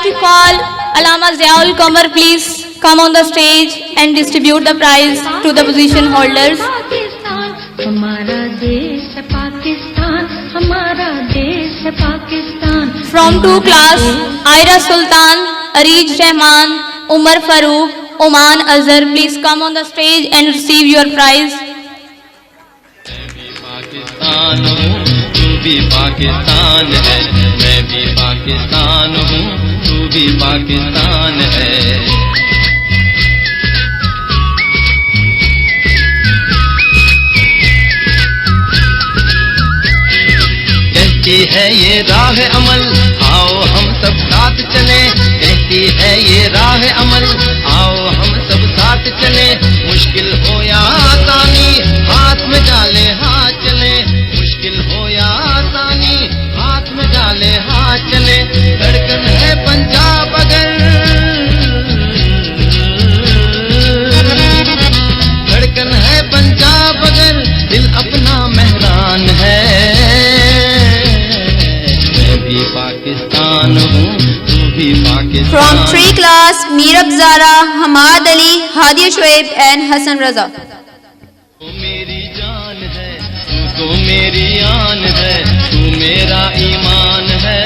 to call Allama Ziaul Qamar, please come on the stage and distribute the prize to the position holders. हमारा देश है पाकिस्तान, हमारा देश है Pakistan. From 2 class, Aira Sultan, Arij Rahman, Umar Farooq, Oman Azhar, please come on the stage and receive your prize. मैं भी पाकिस्तान हूँ, तू भी पाकिस्तान है. मैं भी पाकिस्तान हूँ, तू भी पाकिस्तान है. कहती है ये राह अमल, आओ हम सब साथ चले. कहती है ये राह अमल, आओ हम सब साथ चले. मुश्किल हो या आसानी, हाथ में डाले हाथ चले. मुश्किल हो या आसानी, हाथ में डाले हाथ चले. धड़कन है पंजाब अगर, धड़कन है पंजाब अगर, दिल अपना मेहरान है. पाकिस्तान हूँ, तू भी Pakistan. From 3 class, Meerab Zara, Hamad Ali, Hadia Shoaib and Hassan Raza. तू मेरी जान है, तू तो मेरी आन है, तू मेरा ईमान है.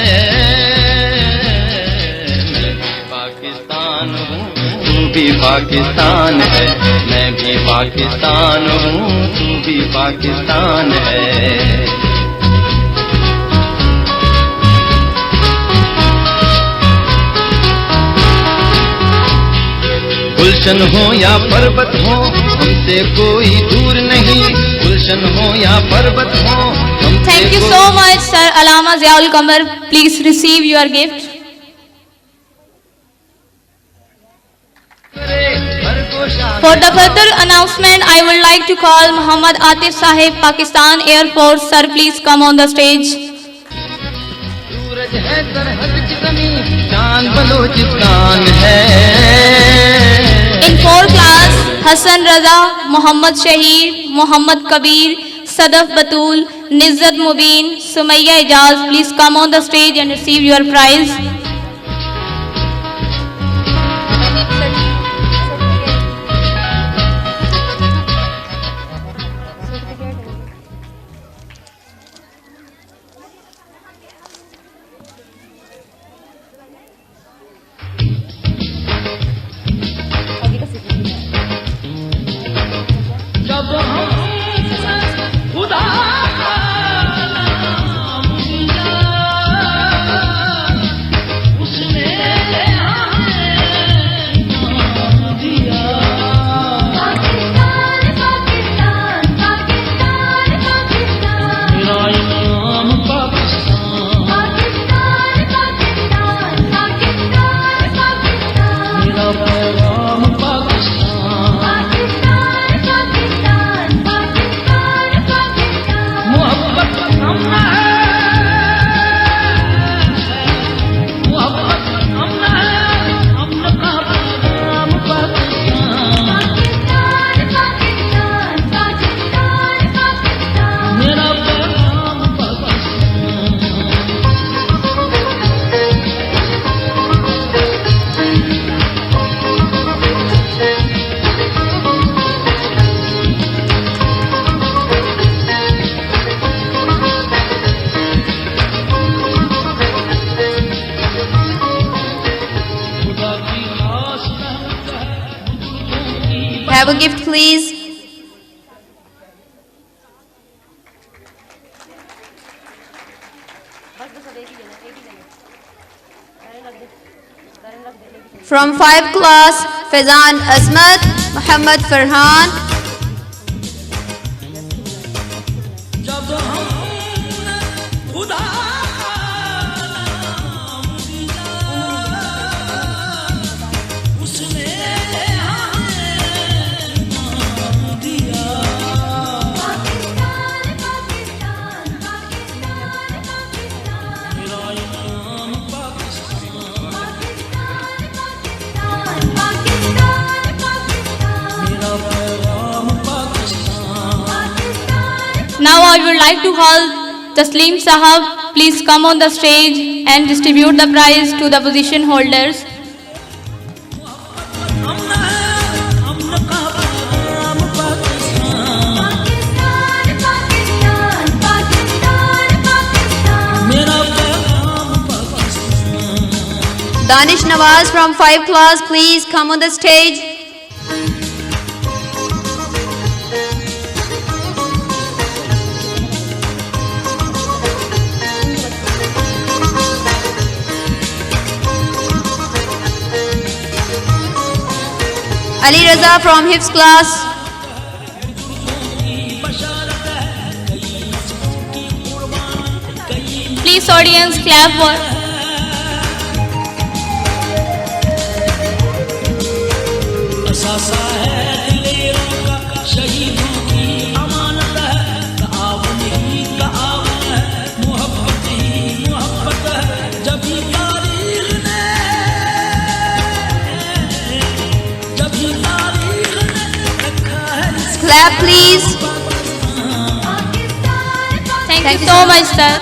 मैं भी पाकिस्तान हूँ, तू भी पाकिस्तान है. मैं भी पाकिस्तान हूँ, तू भी पाकिस्तान है. गुलशन हो या पर्वत हो, हमसे कोई दूर नहीं. गुलशन हो या पर्वत हो, हमसे Thank you so much, Sir Allama Ziaul Qamar. Please receive your gift. For the further announcement, I would like to call Muhammad Atif Sahib, Pakistan Air Force. Sir, please come on the stage. सूरज है सरहद की ज़मीं, चांद बलोचिस्तान है. In 4 class, Hassan Raza, Muhammad Shahir, Muhammad Kabir, Sadaf Batul, Nizzat Mubin, Sumayya Ijaz, please come on the stage and receive your prize. Have a gift, please. From 5 class, Faizan Asmat, Muhammad Farhan. Now I would like to call Tasleem Sahab please come on the stage and distribute the prize to the position holders. Danish Nawaz from 5 class, please come on the stage. Ali Raza from Hifz class. Please audience clap for. Clap please. Thank you so much, sir.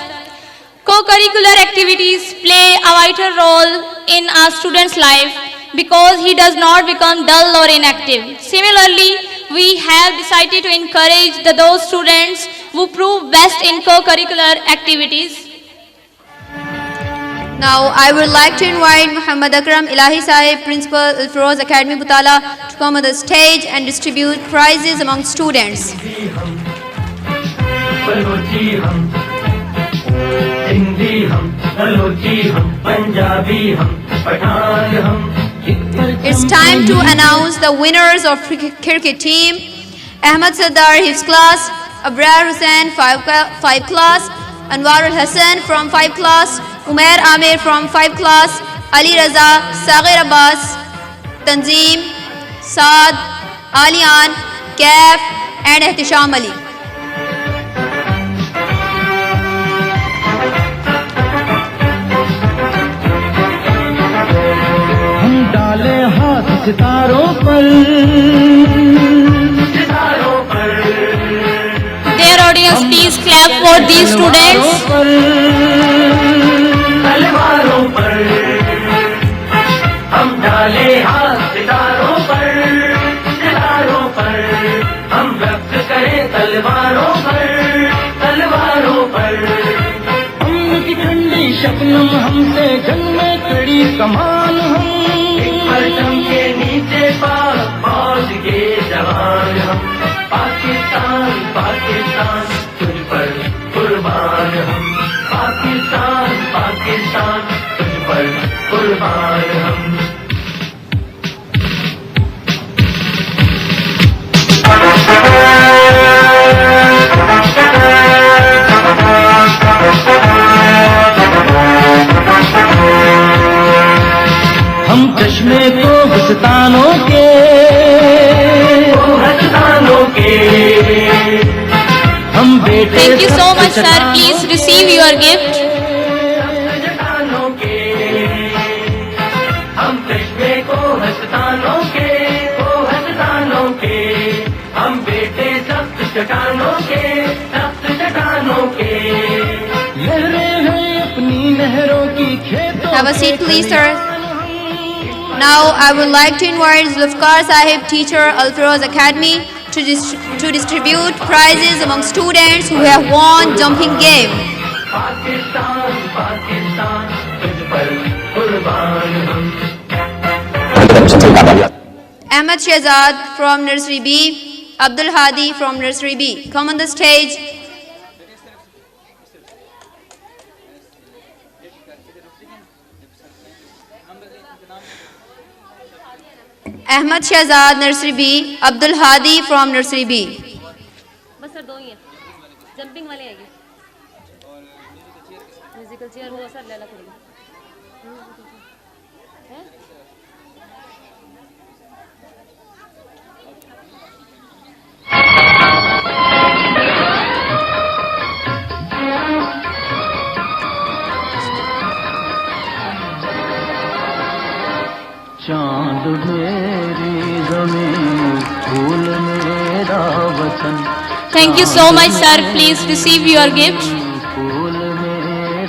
Co-curricular activities play a vital role in a student's life because he does not become dull or inactive. Similarly, we have decided to encourage those students who prove best in co-curricular activities. Now I would like to invite Muhammad Akram Ilahi Sahib, Principal Al-Feroz Academy Butala, to come on the stage and distribute prizes among students. It's time to announce the winners of cricket team. Ahmad Sadar, Hifz class, Abrar Hussain, 5 class, Anwar Al-Hassan from 5 class, Umair Amir from 5 class, Ali Raza, Saghir Abbas, Tanzeem, Saad, Alian, Kaif and Ihtisham Ali. हम डाले हाथ सितारों पर Dear audience, please clap for these students. तलवारों पर हम डाले हाथ सितारों पर हम रक्त करें तलवारों पर उनकी ठंडी शबनम हमसे जंग में कड़ी कमान हम परचम के नीचे पाक फौज के जवान हम पाकिस्तान तुझ पर कुर्बान हम पाकिस्तान तुझ पर कुर्बान हम हम चश्मे को हस्तानों के हम बेटे Thank you so much, sir. Please receive your gift. हम चश्मे को हस्तानों के हम बेटे सख्त चट्टानों के लहरें हैं अपनी नहरों की खेतों Have a seat please, sir. Now I would like to invite Zulfikar Sahib, teacher, Al-Feroz Academy, to distribute prizes among students who have won jumping game. Ahmed Shehzad from Nursery B, Abdul Hadi from Nursery B. Come on the stage. Ahmed Shehzad, Nursery B, Abdul Hadi from Nursery B. बस sir 2 ही है jumping वाले आएंगे musical chair वो sir ले ला थोड़ी है चांद मेरी ज़मीन फूल मेरा वतन Thank you so much, sir. Please receive your gift. फूल मेरा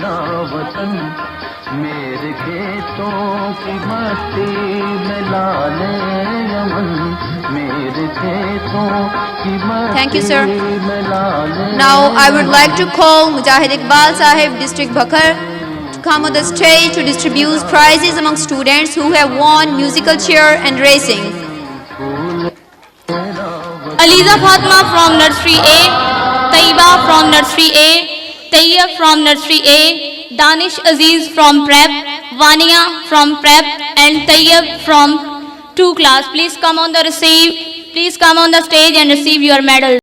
खेतों की मस्ती में लाले यमन, मेरे खेतों की मस्ती Thank you, sir. में लाले Now I would like to call Mujahid Iqbal Sahib, District Bakhar, to come on the stage to distribute prizes among students who have won musical chair and racing. Aliza Fatma from Nursery A, Taiba from Nursery A, Tayyab from Nursery A, Danish Aziz from Prep, Vania from Prep, and Tayyab from 2 class. Please come on the stage and receive your medal.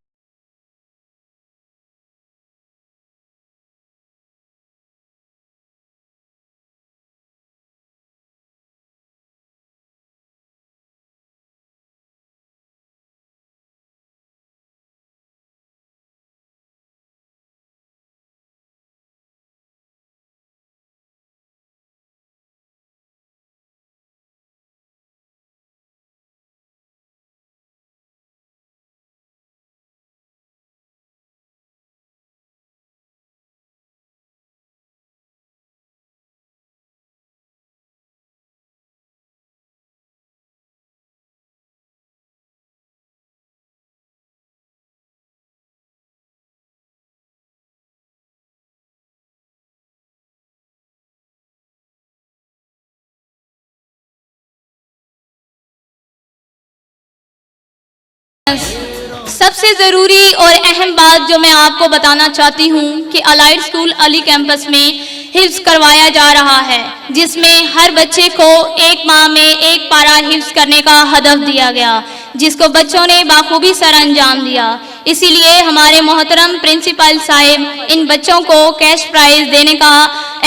सबसे ज़रूरी और अहम बात जो मैं आपको बताना चाहती हूँ कि अलाइड स्कूल अली कैंपस में हिफ्ज़ करवाया जा रहा है, जिसमें हर बच्चे को 1 माह में 1 पारा हिफ्ज़ करने का हदफ दिया गया, जिसको बच्चों ने बाखूबी सर अंजाम दिया। इसीलिए हमारे मोहतरम प्रिंसिपल साहिब इन बच्चों को कैश प्राइज़ देने का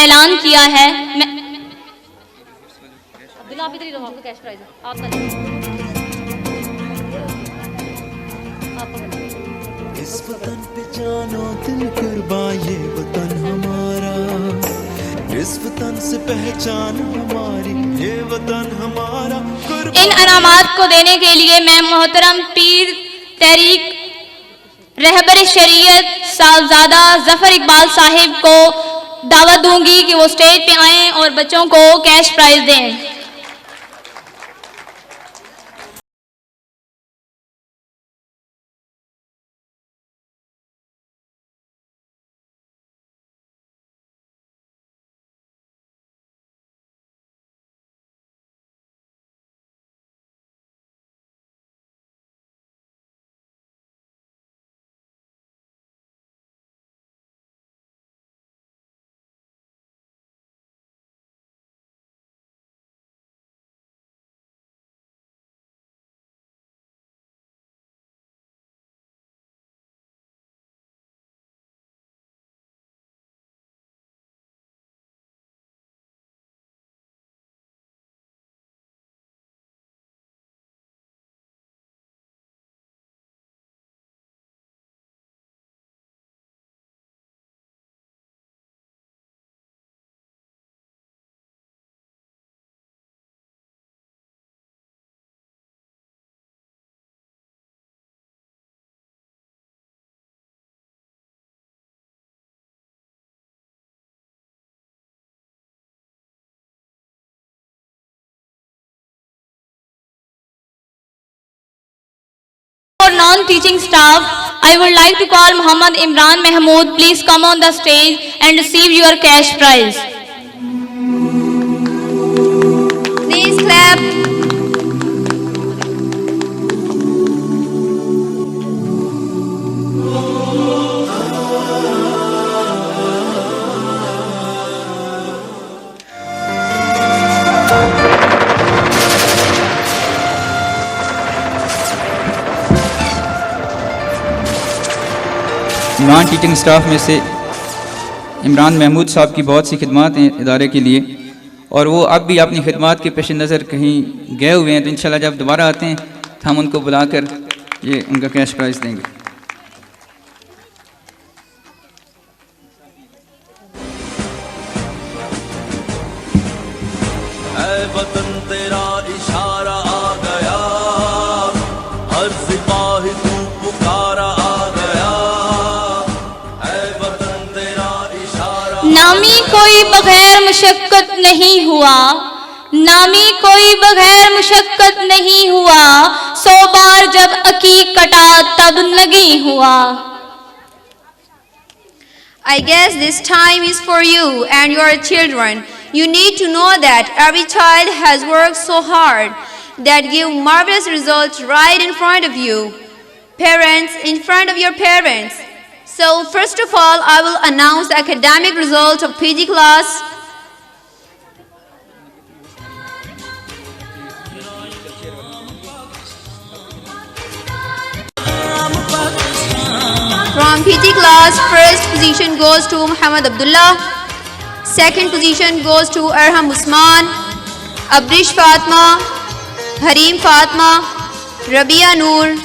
ऐलान किया है। अब्दुल्ला आप इधर ही रहो, आपको कैश प्राइज है, आप कर लीजिए। इस वतन पे जानो दिल कुर्बान, ये वतन हमारा, इस वतन से पहचान हमारी, ये वतन हमारा। इन इनामात को देने के लिए मैं मोहतरम पीर तहरीक रहबर शरीयत साहबजादा जफर इकबाल साहिब को दावत दूंगी कि वो स्टेज पे आएं और बच्चों को कैश प्राइज दें। For non-teaching staff, I would like to call Muhammad Imran Mahmood. Please come on the stage and receive your cash prize. Please clap. Non teaching staff में से इमरान महमूद साहब की बहुत सी खिदमात हैं इदारे के लिए, और वो अब भी अपनी खिदमात के पेश नज़र कहीं गए हुए हैं, तो इंशाल्लाह जब दोबारा आते हैं तो हम उनको बुलाकर ये उनका कैश प्राइज़ देंगे। ऐ वतन तेरा इशारा आ गया, हर सिपाही तू पुकारा आ गया, ऐ वतन तेरा इशारा। नामी कोई बगैर मुशक्कत नहीं हुआ, नामी कोई बगैर मुशक्कत नहीं हुआ, 100 बार जब अकीक कटा तब नहीं हुआ। I guess this time is for you and your children. You need to know that every child has worked so hard that give marvelous results right in front of you. Parents, in front of your parents. So first of all, I will announce the academic results of PG class. From PG class, first position goes to Muhammad Abdullah. Second position goes to Arham Usman, Abrish Fatma, Harim Fatma, Rabia Noor.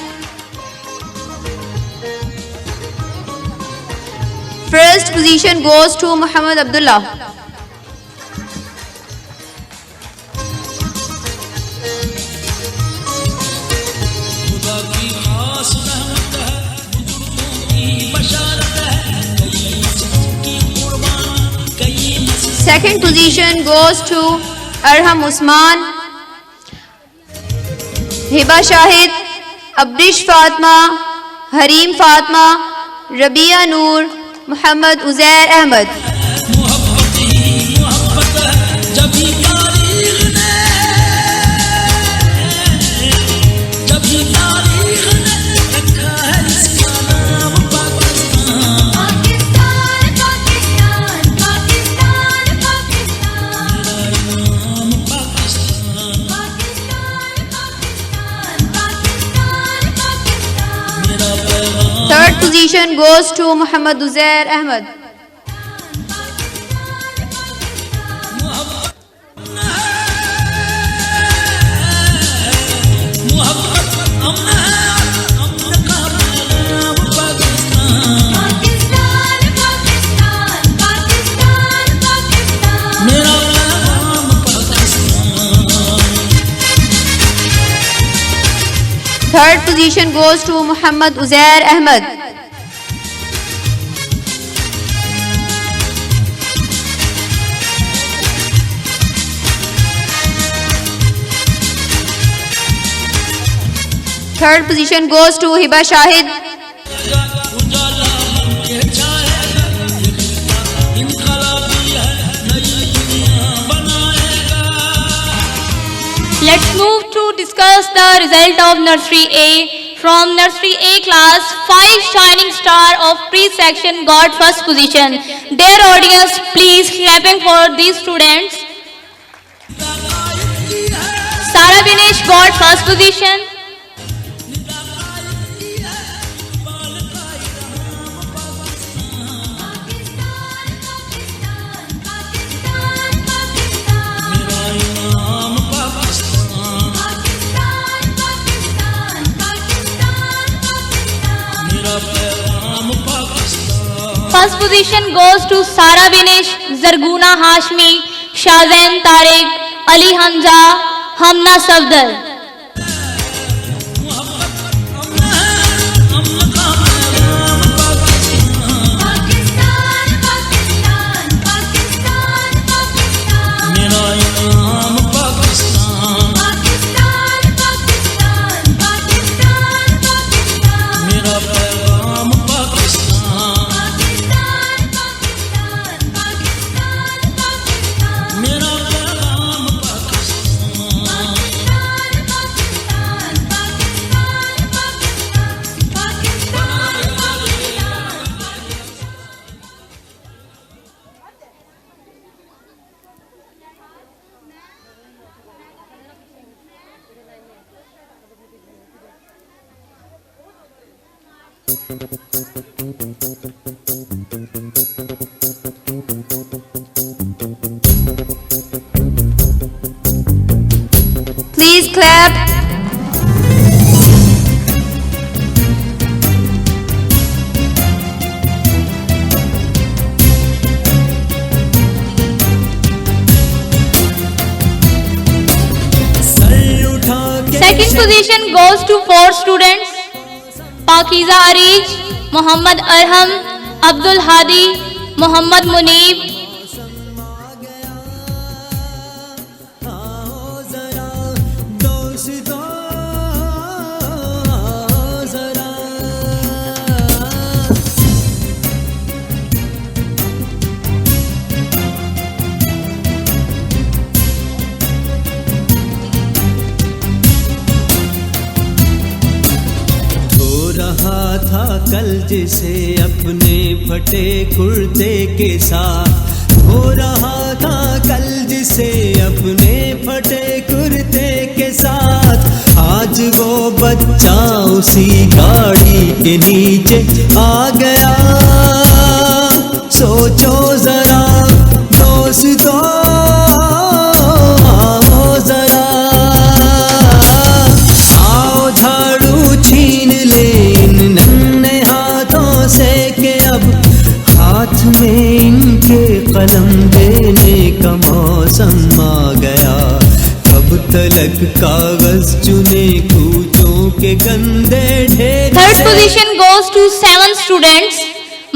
First position goes to Muhammad Abdullah. Second position goes to Arham Usman, Hiba Shahid, Abrish Fatma, Harim Fatma, Rabia Noor, Muhammad Uzair Ahmed. Third position goes to Muhammad Uzair Ahmed. Third position goes to Muhammad Uzair Ahmed. Third position goes to Hiba Shahid. Let's move to discuss the result of Nursery A. From Nursery A class, 5 shining star of pre-section got first position. Dear audience, please clapping for these students. Sara Binesh got first position. First position goes to Sara Binesh, Zarguna Hashmi, Shazain Tariq, Ali Hamza, Hamna Safdar. Please clap. Second position goes to 4 students. Pakiza Arij, Muhammad Arham, Abdul Hadi, Muhammad Munib. दोस्तों जरा रहा था कल जिसे अपने फटे कुर्ते के साथ, हो रहा था कल जिसे अपने फटे कुर्ते के साथ, आज वो बच्चा उसी गाड़ी के नीचे आ गया। सोचो जरा दोस्तों आओ जरा, आओ झाड़ू छीन ले इन नन्हे हाथों से के अब हाथ में इनके कलम देने का मौसम आ गया। अब तलक कागज चुने कूचों के गंदे ढेर। Third position goes to 7 students: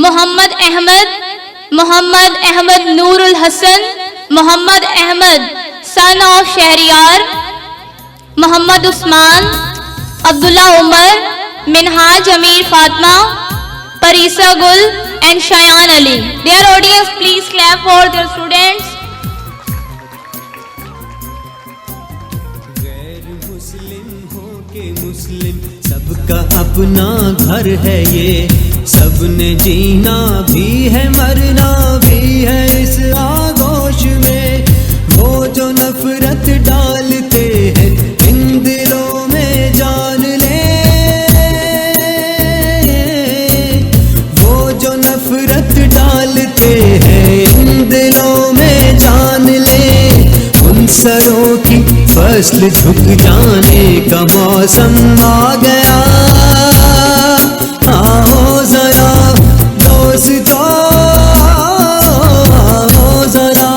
Muhammad Ahmed Noorul Hassan, Muhammad Ahmed son of Shahriyar, Muhammad Usman, Abdullah Umar, Minhaj Amir Fatma, Parisa Gul and Shayan Ali. Dear audience, please clap for their students. गैर मुस्लिम हो के मुस्लिम सबका अपना घर है ये, सबने जीना भी है मरना भी है इस आगोश में। वो जो नफरत डालते हैं इन दिलों में जान ले, वो जो नफरत डालते हैं इन दिलों में जान ले। उन सरों की फसल झुक जाने का मौसम आ गया। आओ जरा दोस्तों आओ जरा,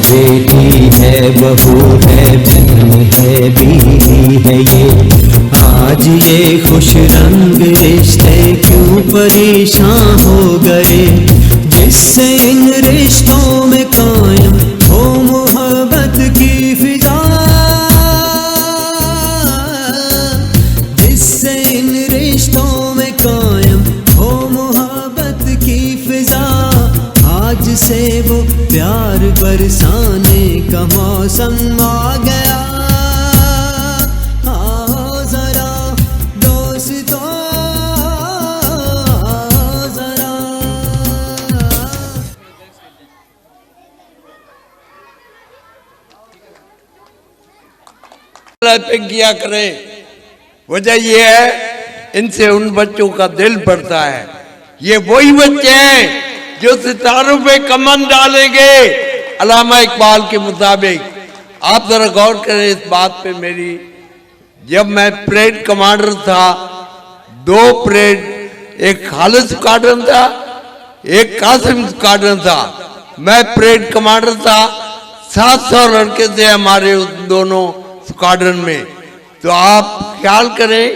बेटी है बहू है बहन है बीवी है ये, आज ये खुश रंग रिश्ते क्यों परेशान हो गए। जिससे इन रिश्तों में कायम हो मोहब्बत की फिजा, जिससे इन रिश्तों में कायम हो मोहब्बत की फिजा, आज से वो प्यार बरसाने का मौसम आ गया। आओ जरा दोस्तों आओ जरा, पे किया करें। वजह ये है इनसे उन बच्चों का दिल बढ़ता है। ये वही बच्चे हैं जो सितारों पे कमन डालेंगे अल्लामा इकबाल के मुताबिक। आप जरा गौर करें इस बात पे मेरी। जब मैं परेड कमांडर था, 2 परेड, एक खालिद स्क्वाड्रन था, एक कासिम स्क्वाड्रन था, मैं परेड कमांडर था। 700 लड़के थे हमारे उस दोनों स्क्वाड्रन में। तो आप ख्याल करें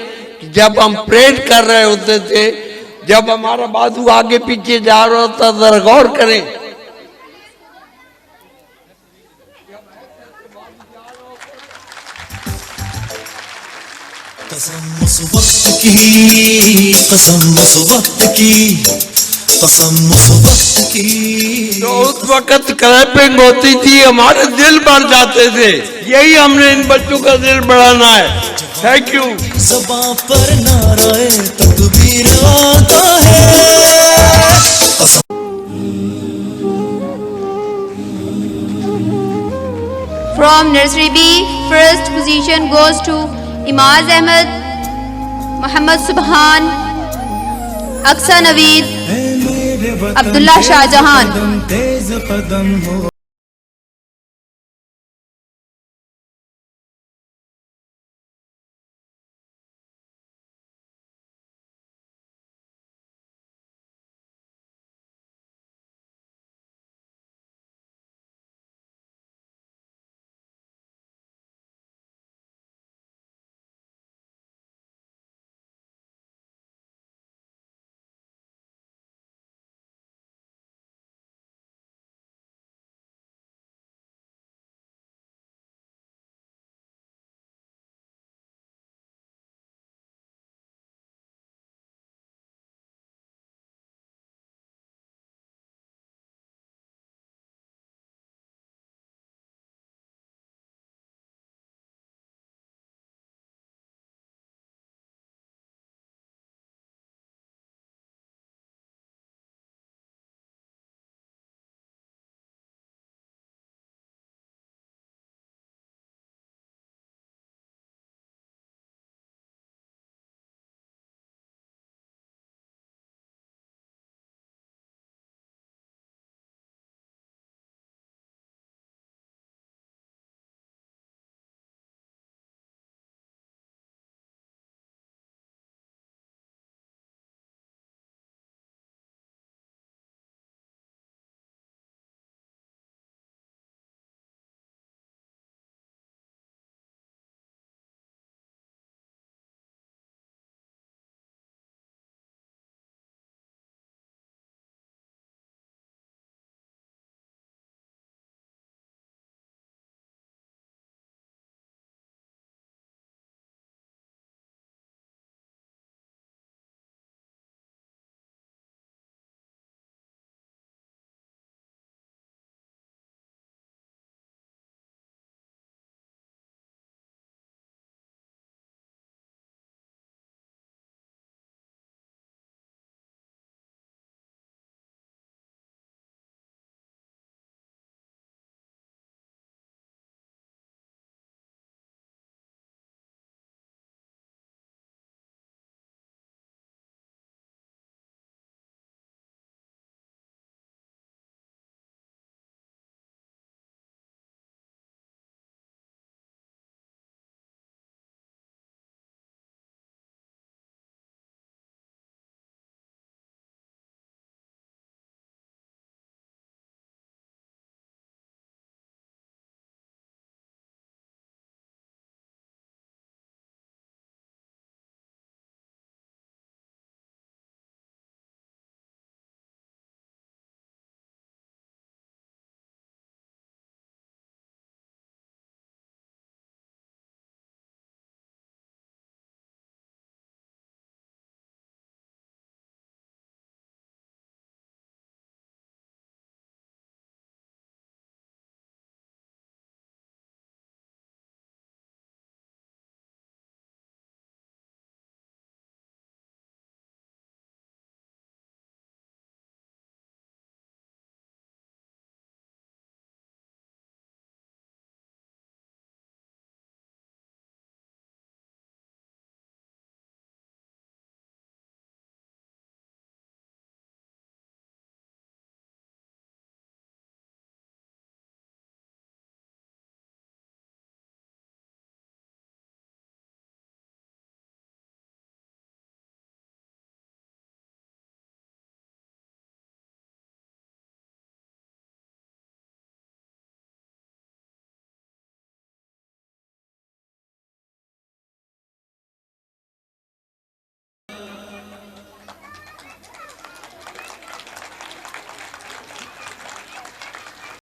कि जब हम परेड कर रहे होते थे, जब हमारा बाजू आगे पीछे जा रहा होता, जरा गौर करें। कसम उस वक्त की, कसम उस वक्त की, कसम उस वक्त की। तो उस वक्त क्लैपिंग होती थी, हमारे दिल बढ़ जाते थे। यही हमने इन बच्चों का दिल बढ़ाना है। Thank you. ज़बां पर नाराए तकबीर आता है। From nursery B, first position goes to Imaz Ahmed, Muhammad Subhan, Aqsa Naveed, Abdullah Shahjahan.